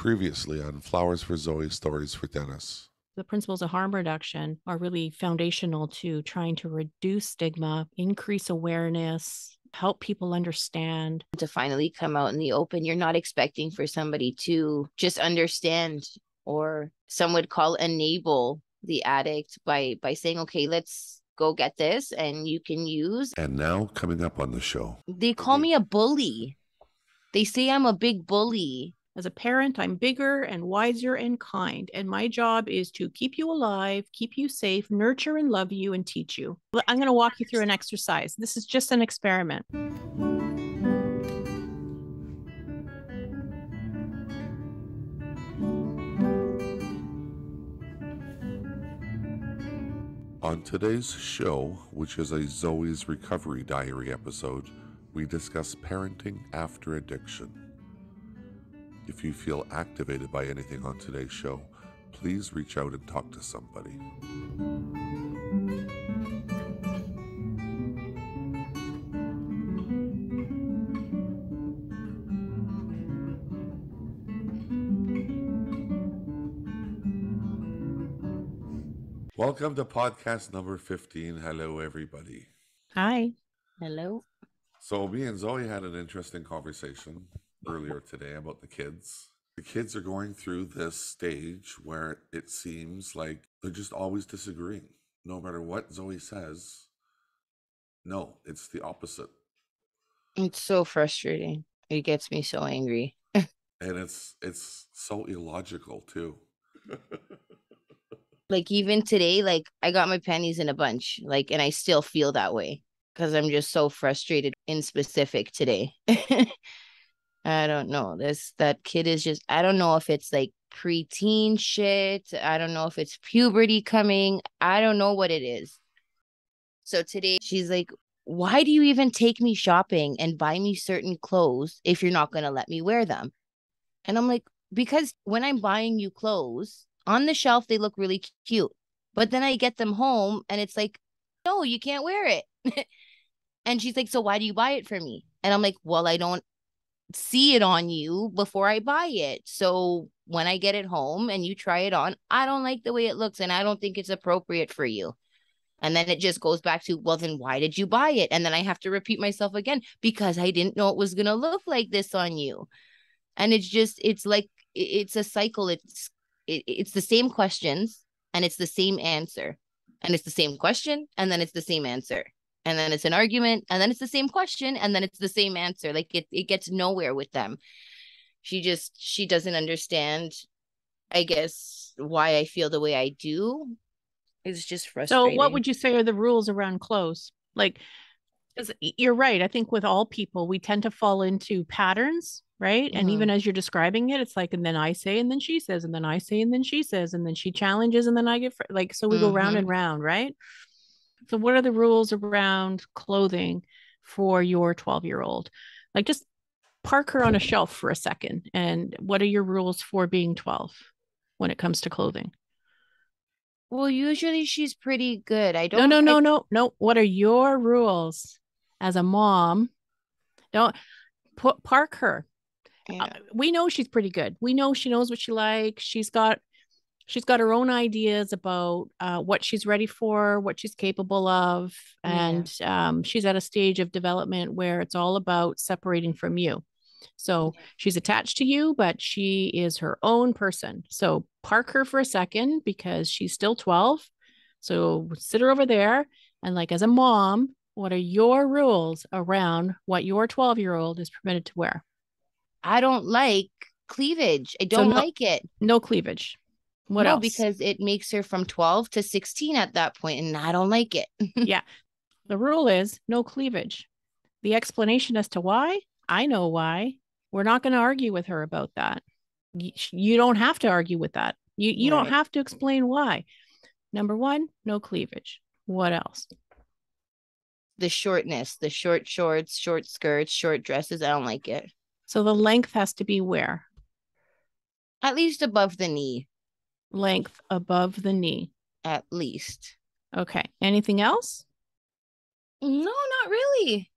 Previously on Flowers for Zoe, Stories for Dennis. The principles of harm reduction are really foundational to trying to reduce stigma, increase awareness, help people understand. To finally come out in the open, you're not expecting for somebody to just understand, or some would call enable the addict by saying, okay, let's go get this and you can use. And now coming up on the show. They call me a bully. They say I'm a big bully. As a parent, I'm bigger and wiser and kind, and my job is to keep you alive, keep you safe, nurture and love you, and teach you. I'm going to walk you through an exercise. This is just an experiment. On today's show, which is a Zoe's Recovery Diary episode, we discuss parenting after addiction. If you feel activated by anything on today's show, please reach out and talk to somebody. Welcome to podcast number 15. Hello, everybody. Hi. Hello. So me and Zoe had an interesting conversation earlier today about the kids. The kids are going through this stage where it seems like they're just always disagreeing. No matter what Zoe says, no, it's the opposite. It's so frustrating. It gets me so angry. And it's so illogical too. Like even today, like I got my panties in a bunch, like, and I still feel that way because I'm just so frustrated in specific today. I don't know. That kid is just, I don't know if it's like preteen shit. I don't know if it's puberty coming. I don't know what it is. So today she's like, why do you even take me shopping and buy me certain clothes if you're not going to let me wear them? And I'm like, because when I'm buying you clothes on the shelf, they look really cute. But then I get them home and it's like, no, you can't wear it. And she's like, so why do you buy it for me? And I'm like, well, I don't see it on you before I buy it. So when I get it home and you try it on, I don't like the way it looks and I don't think it's appropriate for you. And then it just goes back to, well, then why did you buy it? And then I have to repeat myself again because I didn't know it was going to look like this on you. And it's just, it's like, it's a cycle. It's the same questions and it's the same answer. And it's the same question and then it's the same answer. And then it's an argument and then it's the same question and then it's the same answer. Like it gets nowhere with them. She doesn't understand, I guess, why I feel the way I do. It's just frustrating. So what would you say are the rules around clothes? Like, because you're right. I think with all people, we tend to fall into patterns, right? And even as you're describing it, it's like, and then I say, and then she says, and then I say, and then she says, and then she challenges, and then I get like, so we go round and round, right? So what are the rules around clothing for your 12-year-old? Like just park her on a shelf for a second. And what are your rules for being 12 when it comes to clothing? Well, usually she's pretty good. No. What are your rules as a mom? Don't park her. Yeah. We know she's pretty good. We know she knows what she likes. She's got her own ideas about what she's ready for, what she's capable of. And she's at a stage of development where it's all about separating from you. So she's attached to you, but she is her own person. So park her for a second because she's still 12. So sit her over there. And like as a mom, what are your rules around what your 12-year-old is permitted to wear? I don't like cleavage. I don't like it. No cleavage. What else? Because it makes her from 12 to 16 at that point, and I don't like it. Yeah. The rule is no cleavage. The explanation as to why, I know why. We're not going to argue with her about that. You don't have to argue with that. You don't have to explain why. Number one, no cleavage. What else? The shortness, the short shorts, short skirts, short dresses. I don't like it. So the length has to be where? At least above the knee. Length above the knee. At least. Okay. Anything else? No, not really.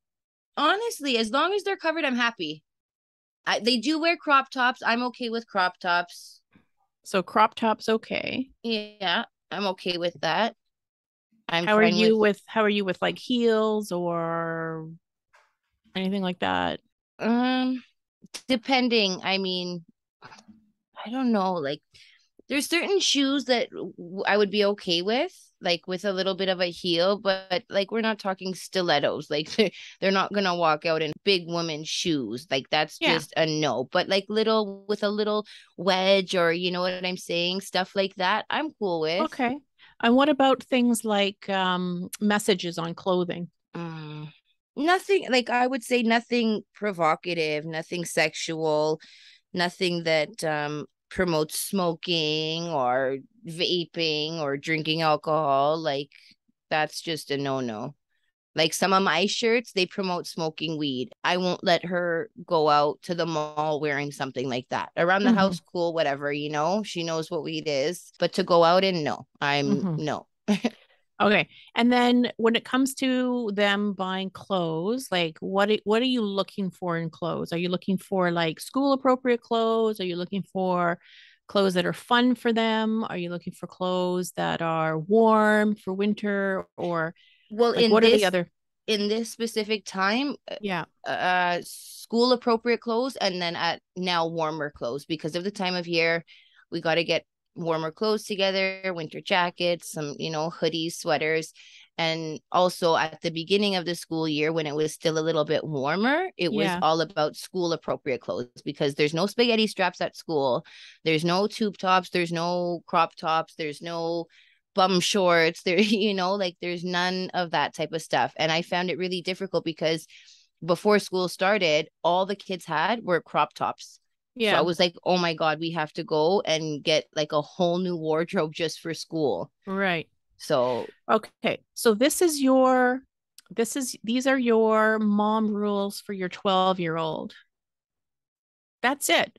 Honestly, as long as they're covered, I'm happy. They do wear crop tops. I'm okay with crop tops. So crop tops, okay. Yeah, I'm okay with that. I'm How are fine with you with like heels or anything like that? um depending. I mean, I don't know. Like there's certain shoes that I would be okay with, like with a little bit of a heel, but like we're not talking stilettos. Like they're not gonna walk out in big woman shoes. Like that's Yeah. just a no. But like little with a little wedge or you know what I'm saying, stuff like that, I'm cool with. Okay. And what about things like messages on clothing? Mm, nothing like I would say nothing provocative, nothing sexual, nothing that promotes smoking or vaping or drinking alcohol. Like that's just a no-no. Like some of my shirts, they promote smoking weed. I won't let her go out to the mall wearing something like that. Around the Hmm. house, cool, whatever, you know, she knows what weed is. But to go out and no, I'm Hmm. no. Okay. And then when it comes to them buying clothes, like what are you looking for in clothes? Are you looking for like school appropriate clothes? Are you looking for clothes that are fun for them? Are you looking for clothes that are warm for winter or Well, like what are the other? in this specific time, Yeah. school appropriate clothes and then at now warmer clothes because of the time of year we got to get warmer clothes together, winter jackets, some you know hoodies, sweaters. And also at the beginning of the school year when it was still a little bit warmer, it was Yeah. all about school appropriate clothes because there's no spaghetti straps at school, there's no tube tops, there's no crop tops, there's no bum shorts there, you know, like there's none of that type of stuff. And I found it really difficult because before school started, all the kids had were crop tops. So I Yeah. was like, oh my God, we have to go and get like a whole new wardrobe just for school. Right. So Okay. So these are your mom rules for your 12-year-old. That's it.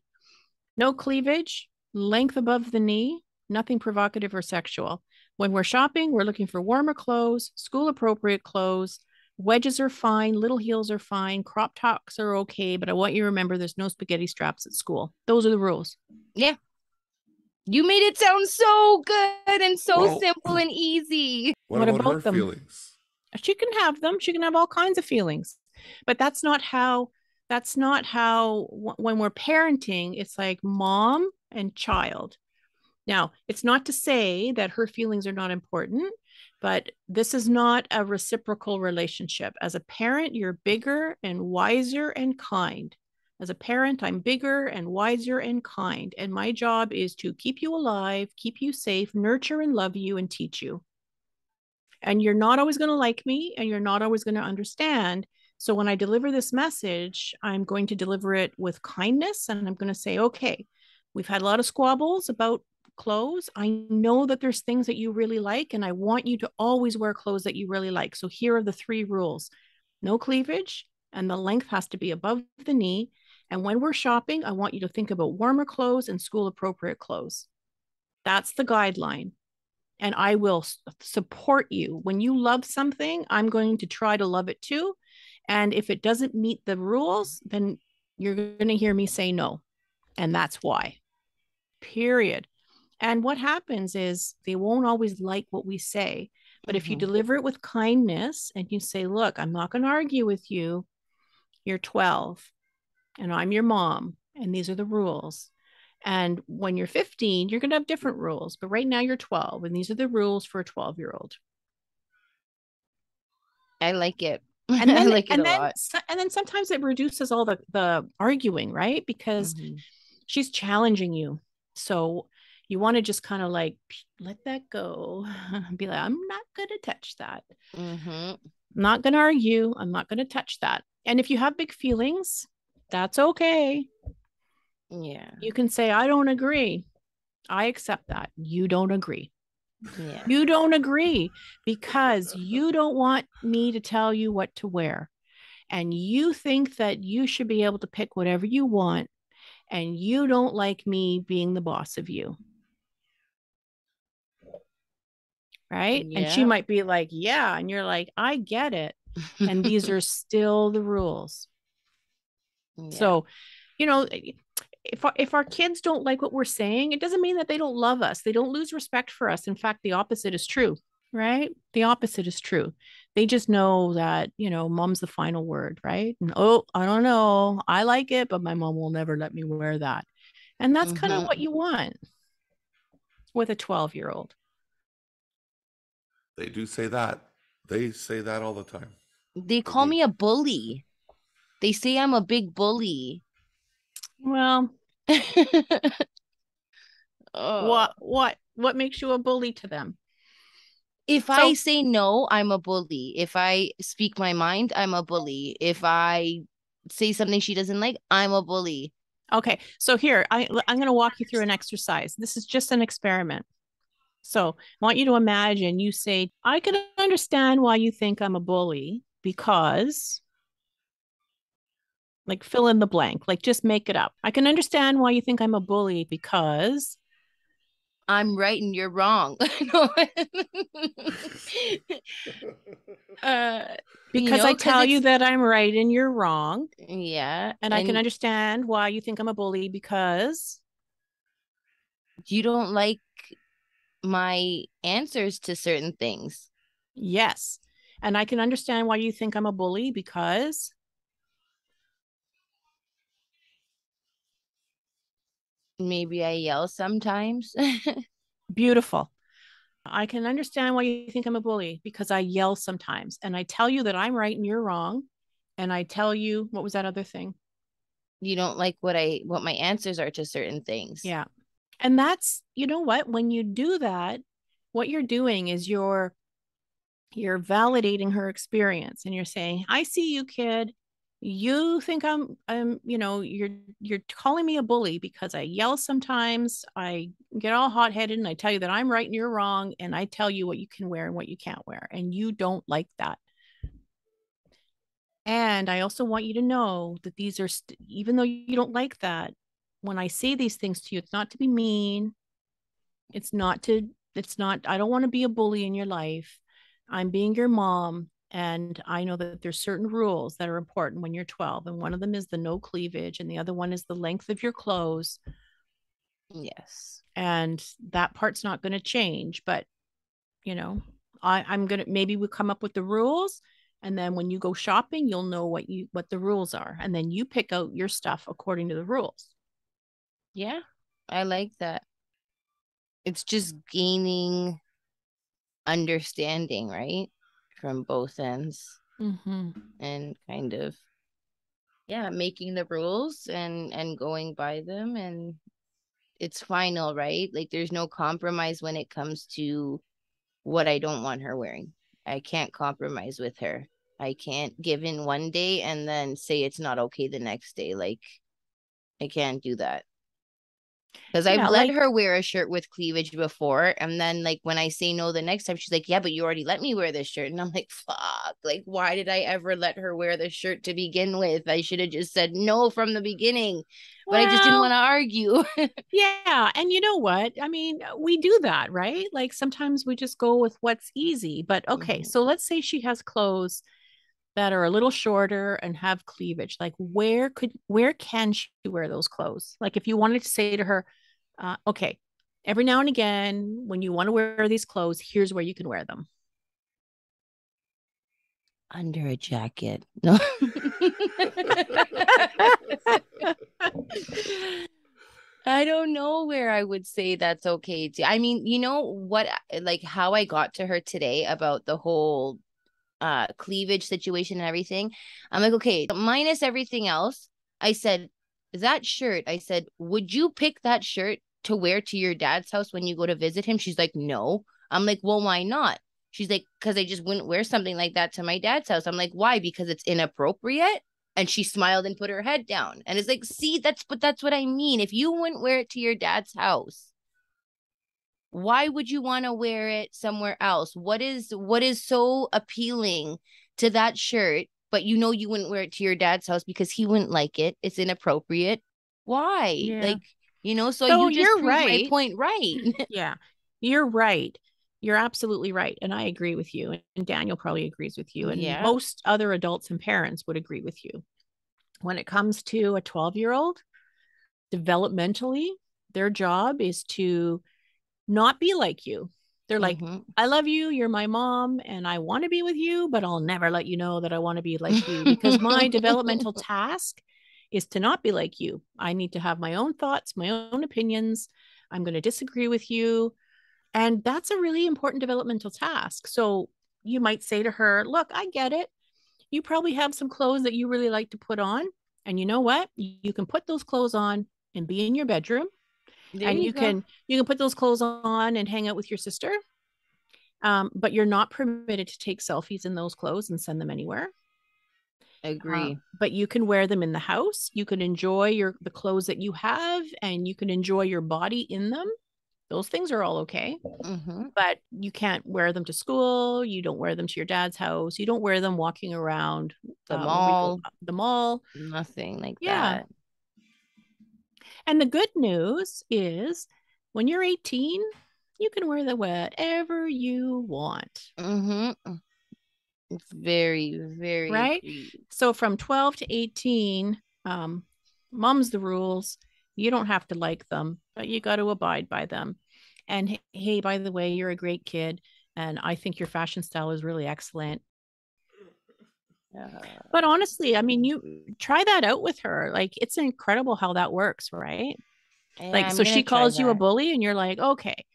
No cleavage, length above the knee, nothing provocative or sexual. When we're shopping, we're looking for warmer clothes, school appropriate clothes. Wedges are fine, little heels are fine, crop tops are okay, but I want you to remember there's no spaghetti straps at school. Those are the rules. yeah, you made it sound so good and so Well, simple and easy. what What about her about them? feelings? She can have them. She can have all kinds of feelings. But when we're parenting, it's like mom and child. Now, it's not to say that her feelings are not important, but this is not a reciprocal relationship. As a parent, you're bigger and wiser and kind. As a parent, I'm bigger and wiser and kind. And my job is to keep you alive, keep you safe, nurture and love you, and teach you. And you're not always going to like me and you're not always going to understand. So when I deliver this message, I'm going to deliver it with kindness and I'm going to say, okay, we've had a lot of squabbles about clothes. I know that there's things that you really like, and I want you to always wear clothes that you really like. So here are the 3 rules: no cleavage, and the length has to be above the knee. And when we're shopping, I want you to think about warmer clothes and school appropriate clothes. That's the guideline, and I will support you. When you love something, I'm going to try to love it too. And if it doesn't meet the rules, then you're going to hear me say no. And that's why. Period. And what happens is they won't always like what we say. But if you Mm-hmm. deliver it with kindness and you say, look, I'm not going to argue with you. You're 12 and I'm your mom, and these are the rules. And when you're 15, you're going to have different rules. But right now you're 12, and these are the rules for a 12-year-old. I like it. And I then, like it a lot. sometimes it reduces all the arguing, right? Because Mm-hmm. she's challenging you. So you want to just kind of like let that go, be like, I'm not going to touch that. Mm-hmm. I'm not going to argue. I'm not going to touch that. And if you have big feelings, that's okay. Yeah. You can say, I don't agree. I accept that. You don't agree. Yeah. You don't agree because you don't want me to tell you what to wear. And you think that you should be able to pick whatever you want. And you don't like me being the boss of you. Right. And she Yeah. might be like, yeah. And you're like, I get it. And these are still the rules. Yeah. So you know, if our kids don't like what we're saying, it doesn't mean that they don't love us. They don't lose respect for us. In fact, the opposite is true, right? The opposite is true. They just know that, mom's the final word, right? And oh, I don't know. I like it, but my mom will never let me wear that. And that's kind of what you want with a 12-year-old. They do say that. They say that all the time. They call me a bully. They say I'm a big bully. Well, what makes you a bully to them? If I say no, I'm a bully. If I speak my mind, I'm a bully. If I say something she doesn't like, I'm a bully. Okay, so here, I'm going to walk you through an exercise. This is just an experiment. So I want you to imagine you say, I can understand why you think I'm a bully because, like, fill in the blank, like just make it up. I can understand why you think I'm a bully because I'm right and you're wrong. Because I tell you that I'm right and you're wrong. Yeah. And I can understand why you think I'm a bully because you don't like my answers to certain things. Yes. And I can understand why you think I'm a bully because maybe I yell sometimes. Beautiful. I can understand why you think I'm a bully because I yell sometimes. And I tell you that I'm right and you're wrong. And I tell you, what was that other thing? You don't like what my answers are to certain things. Yeah. And that's, you know what, when you do that, what you're doing is you're validating her experience and you're saying, I see you, kid. You think I'm you're calling me a bully because I yell sometimes, I get all hot-headed and I tell you that I'm right and you're wrong, and I tell you what you can wear and what you can't wear, and you don't like that. And I also want you to know that these are even though you don't like that, when I say these things to you, it's not to be mean. It's not, I don't want to be a bully in your life. I'm being your mom. And I know that there's certain rules that are important when you're 12. And one of them is the no cleavage. And the other one is the length of your clothes. Yes. And that part's not going to change. But, I'm going to, maybe we come up with the rules. And then when you go shopping, you'll know what the rules are. And then you pick out your stuff according to the rules. Yeah, I like that. It's just gaining understanding, right? From both ends. And kind of, making the rules and going by them, and it's final, right? Like there's no compromise when it comes to what I don't want her wearing. I can't compromise with her. I can't give in one day and then say it's not okay the next day. Like I can't do that. Because I've let her wear a shirt with cleavage before. And then like when I say no the next time, she's like, yeah, but you already let me wear this shirt. And I'm like, fuck, like, why did I ever let her wear this shirt to begin with? I should have just said no from the beginning. But I just didn't want to argue. Yeah. And you know what? I mean, we do that, right? Like sometimes we just go with what's easy. But okay, so let's say she has clothes that are a little shorter and have cleavage. Like where can she wear those clothes? Like if you wanted to say to her, okay, every now and again, when you want to wear these clothes, here's where you can wear them. Under a jacket. No. I don't know where I would say that's okay to. I mean, you know what, like how I got to her today about the whole cleavage situation and everything. I'm like, okay, minus everything else. I said, that shirt, I said, would you pick that shirt to wear to your dad's house when you go to visit him? She's like, no. I'm like, well, why not? She's like, because I just wouldn't wear something like that to my dad's house. I'm like, why? Because it's inappropriate. And she smiled and put her head down. And it's like, see, that's what I mean. If you wouldn't wear it to your dad's house, why would you want to wear it somewhere else? What is so appealing to that shirt, but you know you wouldn't wear it to your dad's house because he wouldn't like it? It's inappropriate. Why? Yeah. Like, so you just proved right. My point right. Yeah, you're right. You're absolutely right. And I agree with you. And Daniel probably agrees with you. And most other adults and parents would agree with you. when it comes to a 12-year-old, developmentally, their job is to not be like you. They're like, I love you, you're my mom, and I want to be with you, but I'll never let you know that I want to be like you, because my developmental task is to not be like you. I need to have my own thoughts, my own opinions. I'm going to disagree with you. And that's a really important developmental task. So you might say to her, look, I get it. You probably have some clothes that you really like to put on. And you know what? You can put those clothes on and be in your bedroom. And you can put those clothes on and hang out with your sister. But you're not permitted to take selfies in those clothes and send them anywhere. Agree. But you can wear them in the house. You can enjoy the clothes that you have, and you can enjoy your body in them. Those things are all okay. But you can't wear them to school. You don't wear them to your dad's house. You don't wear them walking around the mall. The mall. Nothing like that. And the good news is, when you're 18, you can wear whatever you want. It's very, very right. agreed. So from 12 to 18, mom's the rules. You don't have to like them, but you got to abide by them. And hey, by the way, you're a great kid, and I think your fashion style is really excellent. But honestly, I mean, you try that out with her. Like, it's incredible how that works, right? Yeah, so she calls you a bully, and you're like, okay,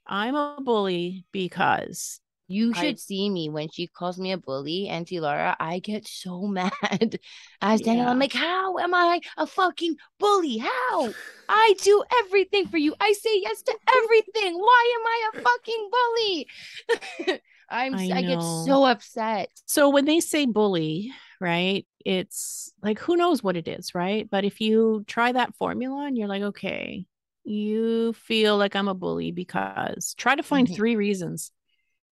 I'm a bully because you should see me when she calls me a bully, Auntie Laura. I get so mad. As Daniel, I'm like, how am I a fucking bully? How? I do everything for you. I say yes to everything. Why am I a fucking bully? I get so upset. So when they say bully, right, it's like, who knows what it is, right? But if you try that formula and you're like, okay, you feel like I'm a bully because, try to find 3 reasons,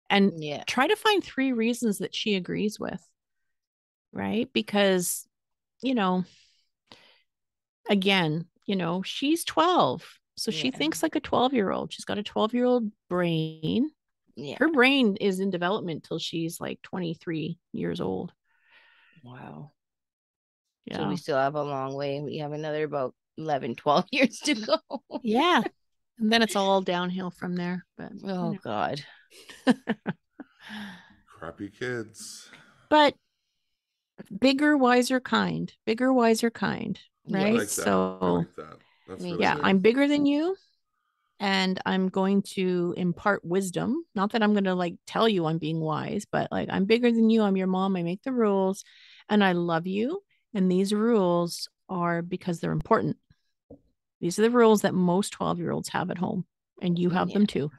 and try to find 3 reasons that she agrees with, right? Because, again, she's 12. So she thinks like a 12-year-old. She's got a 12-year-old brain. Her brain is in development till she's like 23 years old. Wow. So we still have a long way. We have another about 11, 12 years to go. Yeah. And then it's all downhill from there. But God. Crappy kids. But bigger, wiser, kind. Bigger, wiser, kind. Right? I like that. So I like that. That's really good. I'm bigger than you. And I'm going to impart wisdom. Not that I'm going to like tell you I'm being wise, but like, I'm bigger than you. I'm your mom. I make the rules, and I love you. And these rules are because they're important. These are the rules that most 12-year-olds have at home, and you have them too.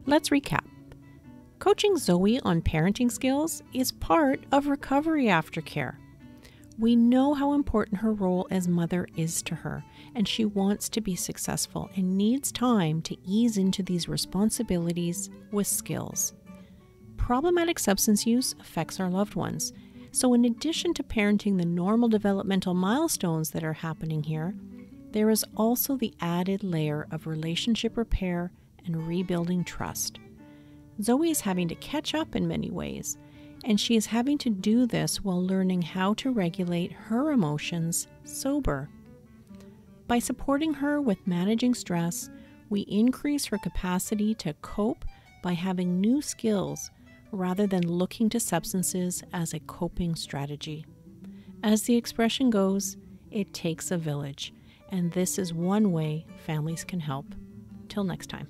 Let's recap. Coaching Zoe on parenting skills is part of recovery aftercare. We know how important her role as mother is to her, and she wants to be successful and needs time to ease into these responsibilities with skills. Problematic substance use affects our loved ones, so in addition to parenting the normal developmental milestones that are happening here, there is also the added layer of relationship repair and rebuilding trust. Zoe is having to catch up in many ways, and she is having to do this while learning how to regulate her emotions sober. By supporting her with managing stress, we increase her capacity to cope by having new skills rather than looking to substances as a coping strategy. As the expression goes, it takes a village, and this is one way families can help. Till next time.